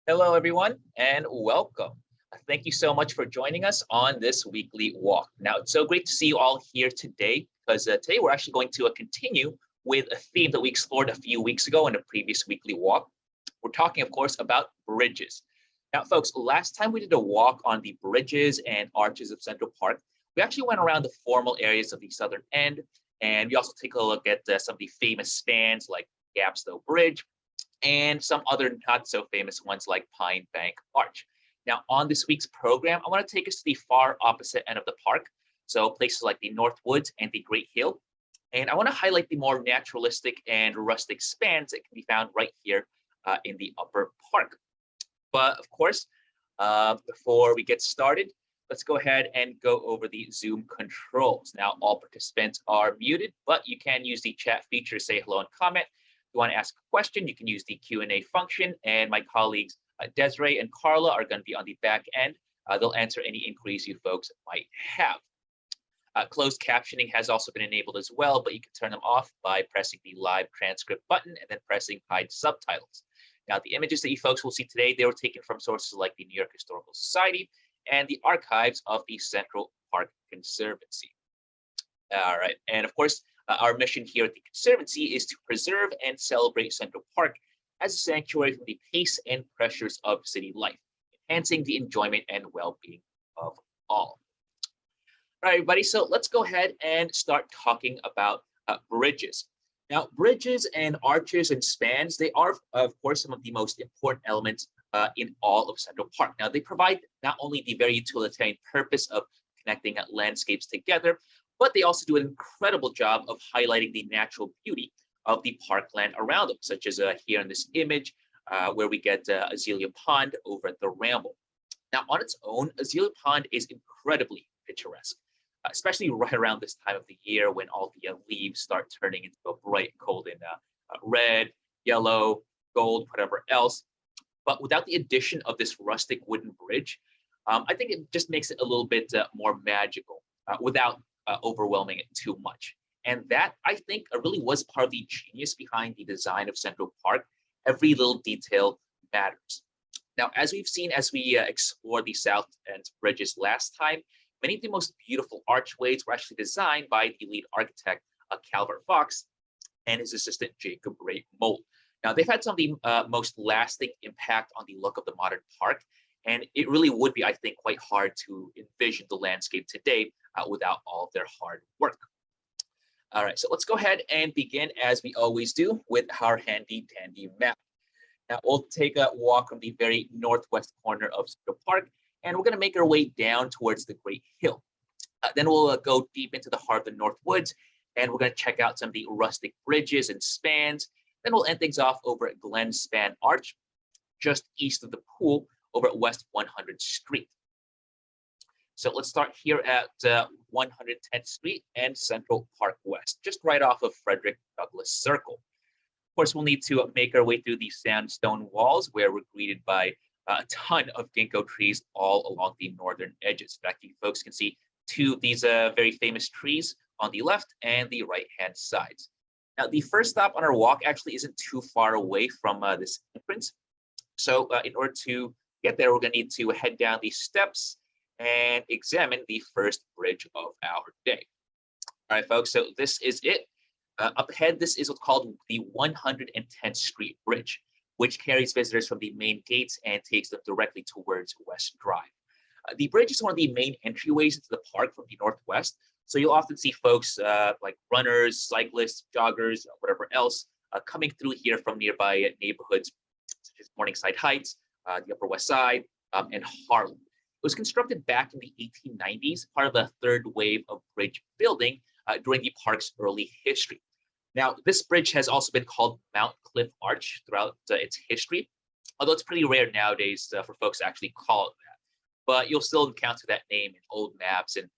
Hello, everyone, and welcome. Thank you so much for joining us on this weekly walk. Now, it's so great to see you all here today because today we're actually going to continue with a theme that we explored a few weeks ago in a previous weekly walk. We're talking, of course, about bridges. Now, folks, last time we did a walk on the bridges and arches of Central Park. We actually went around the formal areas of the southern end, and we also take a look at some of the famous spans like Gapstow Bridge and some other not so famous ones like Pine Bank Arch. Now, on this week's program, I want to take us to the far opposite end of the park, so places like the North Woods and the Great Hill. And I want to highlight the more naturalistic and rustic spans that can be found right here in the upper park. But of course, before we get started, let's go ahead and go over the Zoom controls. Now, all participants are muted, but you can use the chat feature to say hello and comment. If you want to ask a question, you can use the Q&A function, and my colleagues Desiree and Carla are going to be on the back end. They'll answer any inquiries you folks might have. Closed captioning has also been enabled as well, but you can turn them off by pressing the live transcript button and then pressing hide subtitles. Now, the images that you folks will see today, they were taken from sources like the New York Historical Society and the archives of the Central Park Conservancy. All right, and of course, our mission here at the Conservancy is to preserve and celebrate Central Park as a sanctuary from the pace and pressures of city life, enhancing the enjoyment and well-being of all. All right, everybody, so let's go ahead and start talking about bridges. Now, bridges and arches and spans, they are, of course, some of the most important elements in all of Central Park. Now, they provide not only the very utilitarian purpose of connecting landscapes together, but they also do an incredible job of highlighting the natural beauty of the parkland around them, such as here in this image, where we get Azalea Pond over at the Ramble. Now, on its own, Azalea Pond is incredibly picturesque, especially right around this time of the year when all the leaves start turning into a bright golden red, yellow, gold, whatever else. But without the addition of this rustic wooden bridge, I think it just makes it a little bit more magical without overwhelming it too much. And that, I think, really was part of the genius behind the design of Central Park. Every little detail matters. Now, as we've seen as we explored the South End bridges last time, many of the most beautiful archways were actually designed by the lead architect, Calvert Fox, and his assistant, Jacob Ray Mold. Now, they've had some of the most lasting impact on the look of the modern park, and it really would be, I think, quite hard to envision the landscape today without all of their hard work. All right, so let's go ahead and begin, as we always do, with our handy dandy map. Now, we'll take a walk from the very northwest corner of Central Park, and we're going to make our way down towards the Great Hill. Then we'll go deep into the heart of the North Woods, and we're going to check out some of the rustic bridges and spans. Then we'll end things off over at Glen Span Arch, just east of the pool over at West 100th Street. So let's start here at 110th Street and Central Park West, just right off of Frederick Douglass Circle. Of course, we'll need to make our way through these sandstone walls where we're greeted by a ton of ginkgo trees all along the northern edges. In fact, you folks can see two of these very famous trees on the left and the right-hand sides. Now, the first stop on our walk actually isn't too far away from this entrance. So in order to get there, we're going to need to head down these steps and examine the first bridge of our day. All right, folks, so this is it. Up ahead, this is what's called the 110th Street Bridge, which carries visitors from the main gates and takes them directly towards West Drive. The bridge is one of the main entryways into the park from the northwest, so you'll often see folks like runners, cyclists, joggers, whatever else, coming through here from nearby neighborhoods such as Morningside Heights, the Upper West Side, and Harlem. It was constructed back in the 1890s, part of the third wave of bridge building during the park's early history. Now, this bridge has also been called Mount Cliff Arch throughout its history, although it's pretty rare nowadays for folks to actually call it that. But you'll still encounter that name in old maps and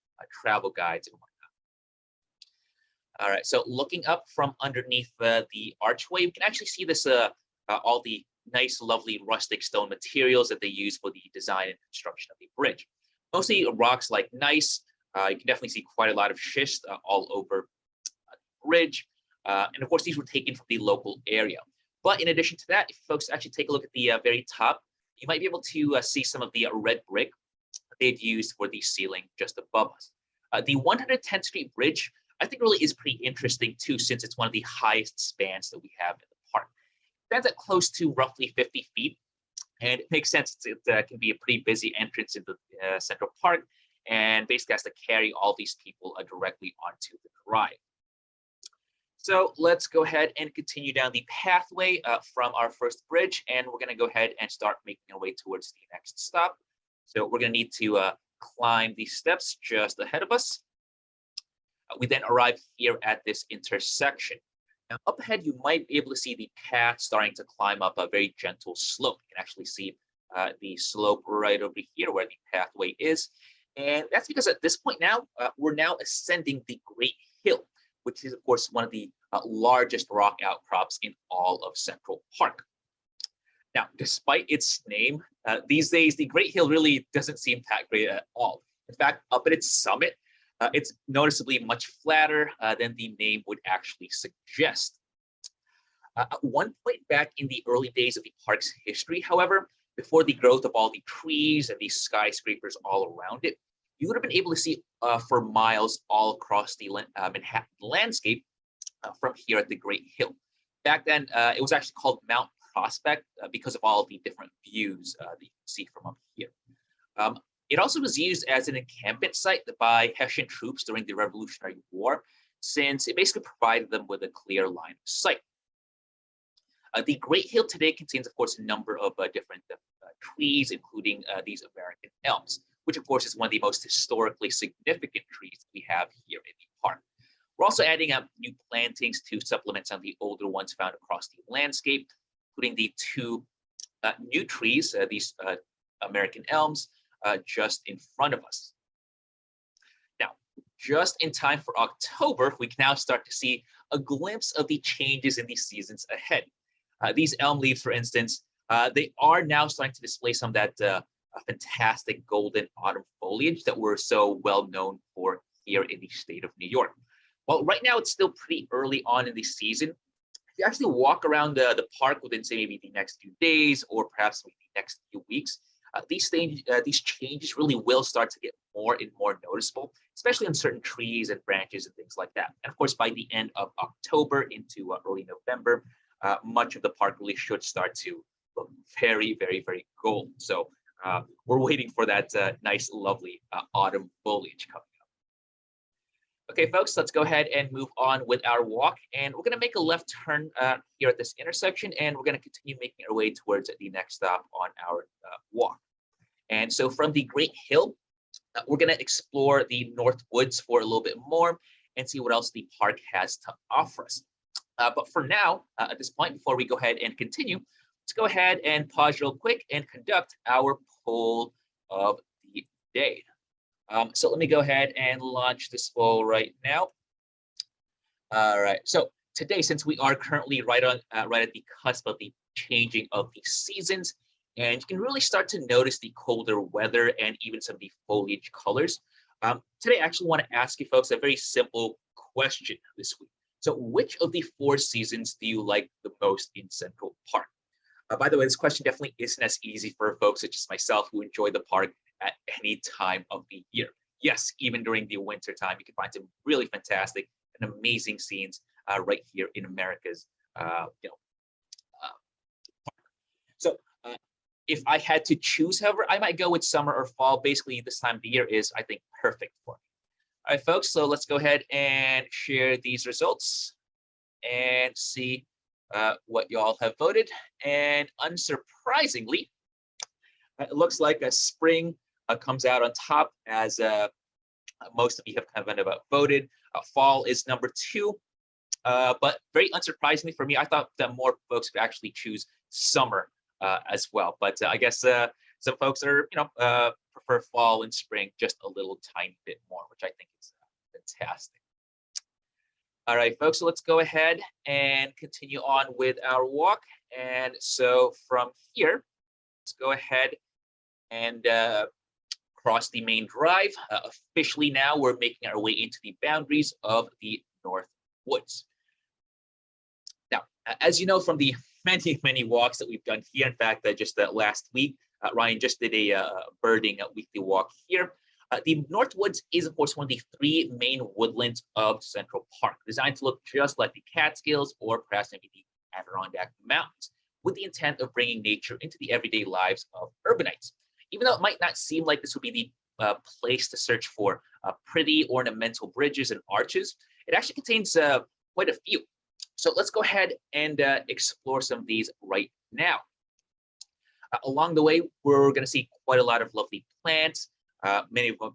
travel guides and whatnot. All right, so looking up from underneath the archway, you can actually see this all the nice, lovely rustic stone materials that they use for the design and construction of the bridge. Mostly rocks like gneiss. You can definitely see quite a lot of schist all over the bridge. And of course, these were taken from the local area. But in addition to that, if folks actually take a look at the very top, you might be able to see some of the red brick they've used for the ceiling just above us. The 110th Street Bridge, I think, really is pretty interesting too, since it's one of the highest spans that we have in the park. It stands at close to roughly 50 feet, and it makes sense. It can be a pretty busy entrance into Central Park, and basically has to carry all these people directly onto the drive. So let's go ahead and continue down the pathway from our first bridge, and we're going to go ahead and start making our way towards the next stop. So we're going to need to climb these steps just ahead of us. We then arrive here at this intersection. Now, up ahead, you might be able to see the path starting to climb up a very gentle slope. You can actually see the slope right over here where the pathway is. And that's because at this point now, we're now ascending the Great Hill, which is, of course, one of the largest rock outcrops in all of Central Park. Now, despite its name, these days, the Great Hill really doesn't seem that great at all. In fact, up at its summit, it's noticeably much flatter than the name would actually suggest. At one point back in the early days of the park's history, however, before the growth of all the trees and the skyscrapers all around it, you would have been able to see for miles all across the Manhattan landscape from here at the Great Hill. Back then, it was actually called Mount Prospect because of all the different views that you can see from up here. It also was used as an encampment site by Hessian troops during the Revolutionary War, since it basically provided them with a clear line of sight. The Great Hill today contains, of course, a number of different trees, including these American elms, which, of course, is one of the most historically significant trees we have here in the park. We're also adding up new plantings to supplement some of the older ones found across the landscape, including the two new trees, these American elms, just in front of us. Now, just in time for October, we can now start to see a glimpse of the changes in the seasons ahead. These elm leaves, for instance, they are now starting to display some of that fantastic golden autumn foliage that we're so well known for here in the state of New York. Well, right now it's still pretty early on in the season. If you actually walk around the park within, say, maybe the next few days or perhaps maybe the next few weeks, these changes really will start to get more and more noticeable, especially on certain trees and branches and things like that. And of course, by the end of October into early November, much of the park really should start to look very, very, very gold. So we're waiting for that nice, lovely autumn foliage coming up. Okay, folks, let's go ahead and move on with our walk. And we're going to make a left turn here at this intersection, and we're going to continue making our way towards the next stop on our walk. And so from the Great Hill, we're going to explore the North Woods for a little bit more and see what else the park has to offer us. But for now, at this point, before we go ahead and continue, let's go ahead and pause real quick and conduct our poll of the day. So let me go ahead and launch this poll right now. All right. So today, since we are currently right at the cusp of the changing of the seasons, and you can really start to notice the colder weather and even some of the foliage colors. Today, I actually want to ask you folks a very simple question this week. So which of the 4 seasons do you like the most in Central Park? By the way, this question definitely isn't as easy for folks such as myself who enjoy the park at any time of the year. Yes, even during the winter time, you can find some really fantastic and amazing scenes right here in America's, park. So if I had to choose, however, I might go with summer or fall. Basically, this time of the year is, I think, perfect for me. All right, folks, so let's go ahead and share these results and see what y'all have voted. And unsurprisingly, it looks like a spring comes out on top, as most of you have kind of voted. Fall is number 2, but very unsurprisingly for me, I thought that more folks would actually choose summer as well. But I guess some folks are, prefer fall and spring just a little tiny bit more, which I think is fantastic. All right, folks, so let's go ahead and continue on with our walk. And so from here, let's go ahead and cross the main drive. Officially now, we're making our way into the boundaries of the North Woods. Now, as you know from the many walks that we've done here. In fact, just last week, Ryan just did a birding weekly walk here. The Northwoods is, of course, one of the three main woodlands of Central Park, designed to look just like the Catskills or perhaps maybe the Adirondack Mountains, with the intent of bringing nature into the everyday lives of urbanites. Even though it might not seem like this would be the place to search for pretty ornamental bridges and arches, it actually contains quite a few. So let's go ahead and explore some of these right now. Along the way, we're going to see quite a lot of lovely plants, many of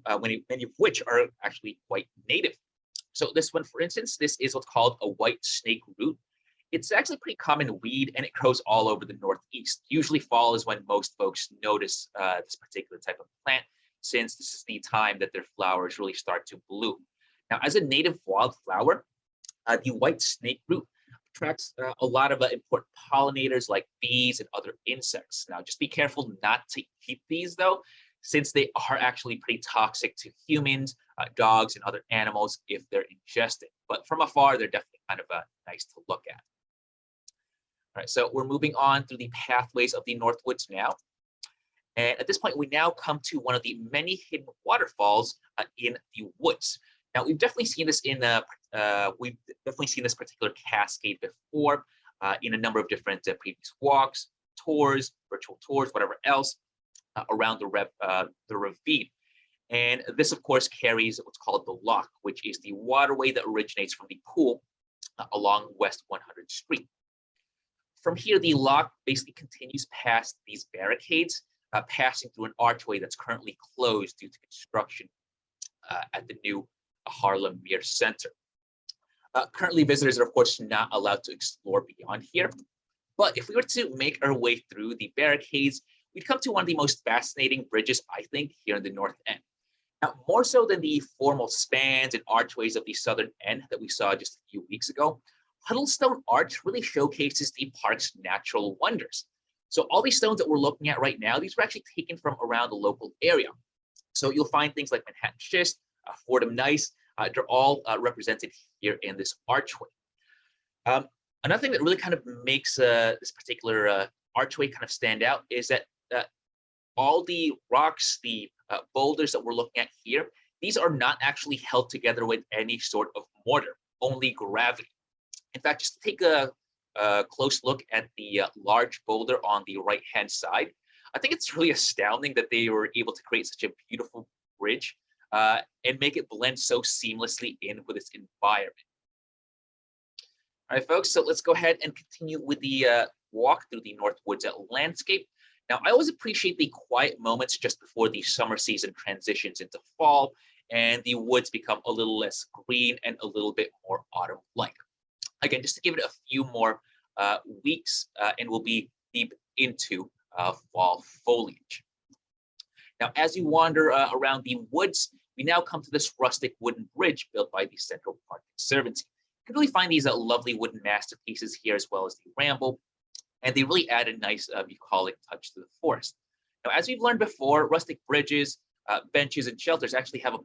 which are actually quite native. So this one, for instance, this is what's called a white snake root. It's actually a pretty common weed, and it grows all over the Northeast. Usually fall is when most folks notice this particular type of plant, since this is the time that their flowers really start to bloom. Now, as a native wildflower, the white snake root attracts a lot of important pollinators like bees and other insects. Now, just be careful not to eat these, though, since they are actually pretty toxic to humans, dogs, and other animals if they're ingested. But from afar, they're definitely kind of nice to look at. All right, so we're moving on through the pathways of the Northwoods now. And at this point, we now come to one of the many hidden waterfalls in the woods. Now, we've definitely seen this particular cascade before in a number of different previous walks, tours, virtual tours, whatever else around the ravine. And this, of course, carries what's called the loch, which is the waterway that originates from the pool along West 100th Street. From here, the loch basically continues past these barricades, passing through an archway that's currently closed due to construction at the new Harlem Mere Center. Currently, visitors are, of course, not allowed to explore beyond here. But if we were to make our way through the barricades, we'd come to one of the most fascinating bridges, I think, here in the North End. Now, more so than the formal spans and archways of the southern end that we saw just a few weeks ago, Huddlestone Arch really showcases the park's natural wonders. So all these stones that we're looking at right now, these were actually taken from around the local area. So you'll find things like Manhattan schist, Fordham gneiss, they're all represented here in this archway. Another thing that really kind of makes this particular archway kind of stand out is that all the rocks, the boulders that we're looking at here, these are not actually held together with any sort of mortar, only gravity. In fact, just take a close look at the large boulder on the right-hand side. I think it's really astounding that they were able to create such a beautiful bridge and make it blend so seamlessly in with its environment. All right, folks, so let's go ahead and continue with the walk through the Northwoods landscape. Now, I always appreciate the quiet moments just before the summer season transitions into fall and the woods become a little less green and a little bit more autumn-like. Again, just to give it a few more weeks and we'll be deep into fall foliage. Now, as you wander around the woods, we now come to this rustic wooden bridge built by the Central Park Conservancy. You can really find these lovely wooden masterpieces here as well as the ramble, and they really add a nice bucolic touch to the forest. Now, as we've learned before, rustic bridges, benches, and shelters actually have been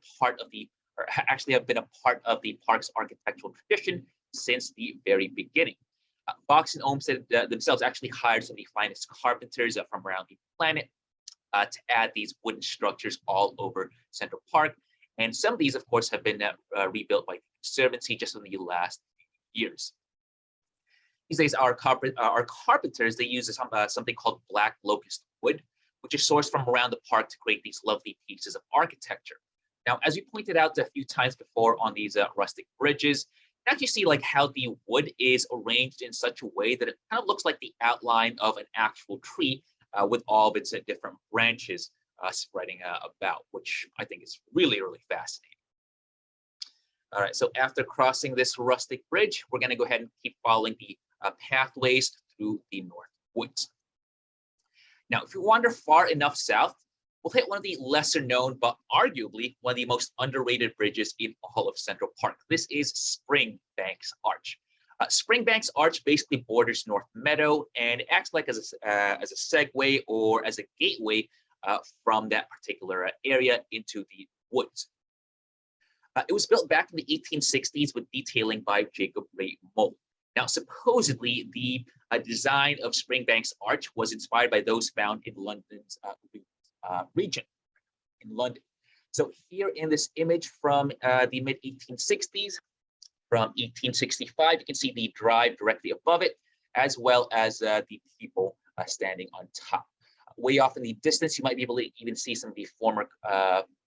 a part of the park's architectural tradition since the very beginning. Fox and Olmsted themselves actually hired some of the finest carpenters from around the planet to add these wooden structures all over Central Park. And some of these, of course, have been rebuilt by the Conservancy just in the last few years. These days, our carpenters, they use something called black locust wood, which is sourced from around the park to create these lovely pieces of architecture. Now, as we pointed out a few times before on these rustic bridges, you actually see like how the wood is arranged in such a way that it kind of looks like the outline of an actual tree with all of its different branches spreading about, which I think is really, really fascinating. All right, so after crossing this rustic bridge, we're going to go ahead and keep following the pathways through the North Woods. Now, if you wander far enough south, we'll hit one of the lesser known, but arguably one of the most underrated bridges in all of Central Park. This is Springbanks Arch. Springbanks Arch basically borders North Meadow and acts like as a segue or as a gateway from that particular area into the woods. It was built back in the 1860s with detailing by Jacob Ray Mould. Now, supposedly, the design of Springbank's arch was inspired by those found in London's region, in London. So here in this image from the mid-1860s, from 1865, you can see the drive directly above it, as well as the people standing on top. Way off in the distance, you might be able to even see some of the former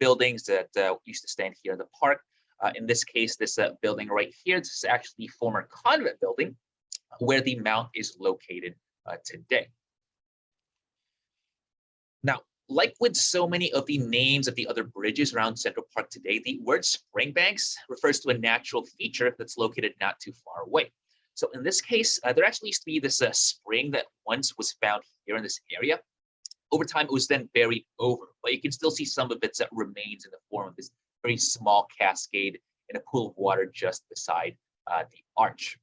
buildings that used to stand here in the park. In this case, this building right here, this is actually the former convent building where the mount is located today. Now, like with so many of the names of the other bridges around Central Park today, the word Springbanks refers to a natural feature that's located not too far away. So in this case, there actually used to be this spring that once was found here in this area. Over time, it was then buried over, but you can still see some of it that remains in the form of this very small cascade in a pool of water just beside the arch.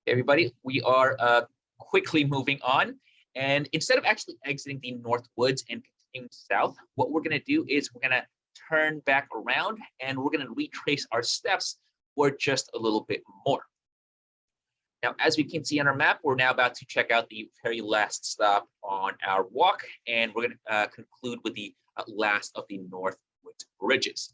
Everybody, we are quickly moving on. And instead of actually exiting the North Woods and continuing south, what we're going to do is we're going to turn back around and we're going to retrace our steps for just a little bit more. Now, as we can see on our map, we're now about to check out the very last stop on our walk, and we're going to conclude with the last of the North Woods bridges.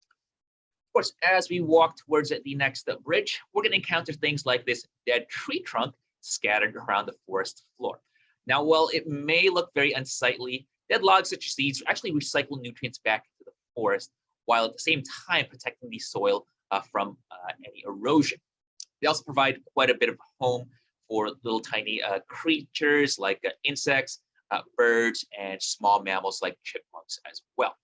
Of course, as we walk towards the next bridge, we're going to encounter things like this dead tree trunk scattered around the forest floor. Now, while it may look very unsightly, dead logs such as these actually recycle nutrients back into the forest, while at the same time protecting the soil from any erosion. They also provide quite a bit of home for little tiny creatures like insects, birds, and small mammals like chipmunks as well.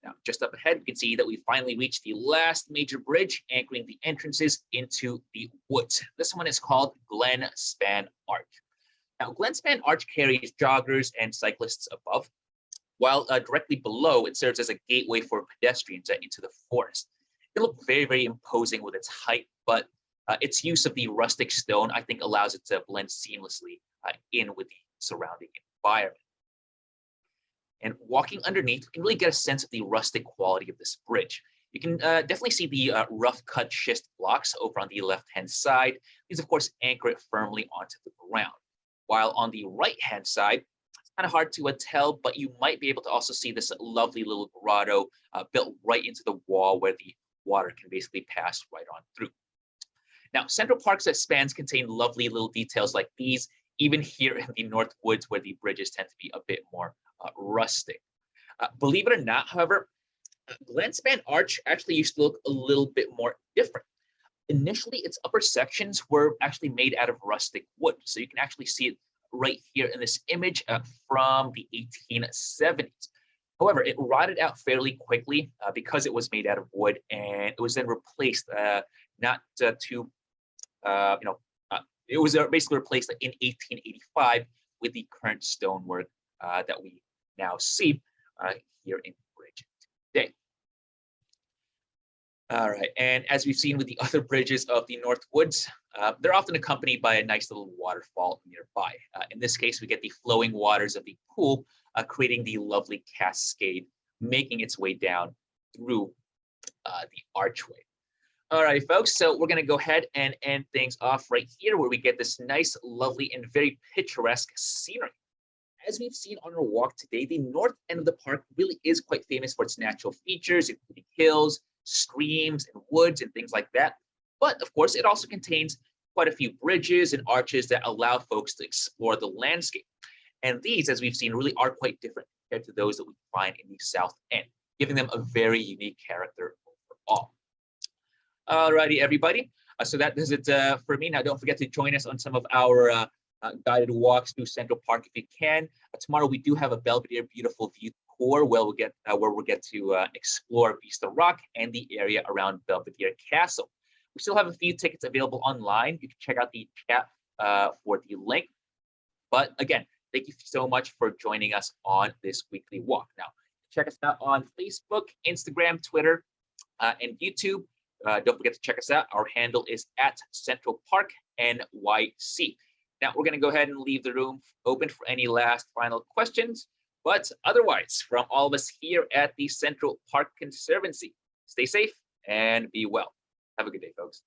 Now, just up ahead, you can see that we finally reached the last major bridge anchoring the entrances into the woods. This one is called Glen Span Arch. Now, Glen Span Arch carries joggers and cyclists above, while directly below, it serves as a gateway for pedestrians into the forest. It looks very, very imposing with its height, but its use of the rustic stone, I think, allows it to blend seamlessly in with the surrounding environment. And walking underneath, you can really get a sense of the rustic quality of this bridge. You can definitely see the rough cut schist blocks over on the left-hand side. These, of course, anchor it firmly onto the ground. While on the right-hand side, it's kind of hard to tell, but you might be able to also see this lovely little grotto built right into the wall where the water can basically pass right on through. Now, Central Park's spans contain lovely little details like these, even here in the North Woods where the bridges tend to be a bit more rustic. Believe it or not, however, Glen Span Arch actually used to look a little bit more different. Initially, its upper sections were actually made out of rustic wood. So you can actually see it right here in this image from the 1870s. However, it rotted out fairly quickly because it was made out of wood, and it was then replaced it was basically replaced in 1885 with the current stonework that we now see here in the bridge today. All right, and as we've seen with the other bridges of the North Woods, they're often accompanied by a nice little waterfall nearby. In this case, we get the flowing waters of the pool, creating the lovely cascade, making its way down through the archway. All right, folks, so we're going to go ahead and end things off right here where we get this nice, lovely, and very picturesque scenery. As we've seen on our walk today, the north end of the park really is quite famous for its natural features, including hills, streams, and woods, and things like that. But, of course, it also contains quite a few bridges and arches that allow folks to explore the landscape. And these, as we've seen, really are quite different compared to those that we find in the south end, giving them a very unique character overall. All righty, everybody. So that is it for me. Now, don't forget to join us on some of our guided walks through Central Park if you can. Tomorrow, we do have a Belvedere Beautiful View tour where we'll get to explore Vista Rock and the area around Belvedere Castle. We still have a few tickets available online. You can check out the chat for the link. But again, thank you so much for joining us on this weekly walk. Now, check us out on Facebook, Instagram, Twitter, and YouTube. Don't forget to check us out. Our handle is @Central Park NYC. Now, we're going to go ahead and leave the room open for any last final questions. But otherwise, from all of us here at the Central Park Conservancy, stay safe and be well. Have a good day, folks.